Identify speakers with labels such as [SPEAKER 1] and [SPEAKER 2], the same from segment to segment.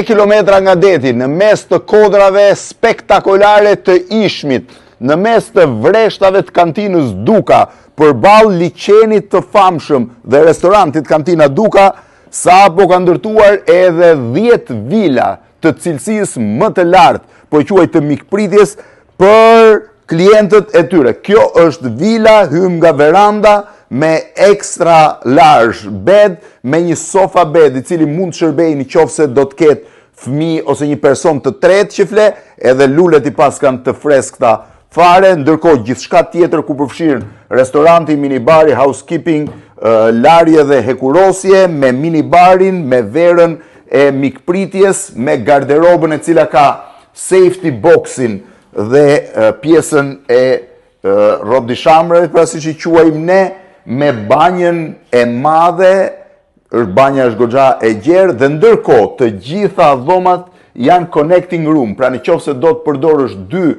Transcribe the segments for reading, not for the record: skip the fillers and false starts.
[SPEAKER 1] kilometra nga deti, në mes të kodrave spektakolare të Ishmit, në mes të vreshtave të kantinës Duka, përballë liçenit të famshëm dhe restorantit Kantina Duka, sapo ka ndërtuar edhe 10 vila të cilësisë më të lartë, po e quaj të mikpritjes për klientët e tyre. Kjo është vila, hym nga veranda, me extra large bed, me një sofa bed i cili mund të shërbejë nëse do të ketë fëmijë ose një person të tretë që fle, edhe lulet i pas kanë të freskëta fare, ndërkohë gjithçka tjetër ku përfshiren restoranti, minibari, housekeeping, larje dhe hekurosje, me minibarin, me verën e mikpritjes, me garderobën e cila ka safety boxin dhe pjesën e robdishamrave, pra siç i quajmë ne, me banjën e madhe, banja është goxha e gjerë, dhe ndërkohë të gjitha dhomat janë connecting room, pra nëse do të përdorësh 2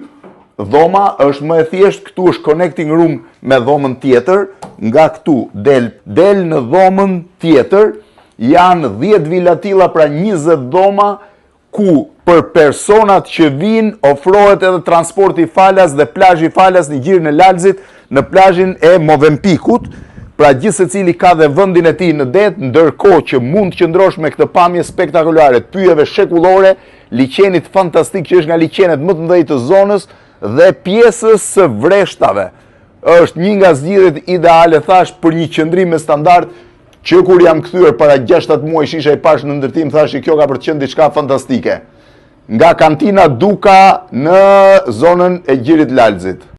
[SPEAKER 1] dhoma, është më e thjeshtë, këtu është connecting room me dhomën tjetër, nga këtu del në dhomën tjetër, janë 10 vila tilla, pra 20 dhoma, ku për personat që vinë ofrohet edhe transporti falas dhe plazhi falas në gjirën e Lalzit, në plazhin e Movempikut, pra gjithë secili ka dhe vendin e tij në det, ndërkohë që mund të qëndrosh me këtë pamje spektakolare të pyjeve shekullore, liçenit fantastik që është nga liçenet më të mëdhenj të zonës dhe pjesës së vreshtave. Është një nga zgjidhjet ideale, thash, për një qëndrim me standard që kur jam kthyer para 6-7 muaj isha i pash në ndërtim, thash kjo ka për të qenë diçka fantastike. Nga Kantina Duka në zonën e Gjirit Lalzit.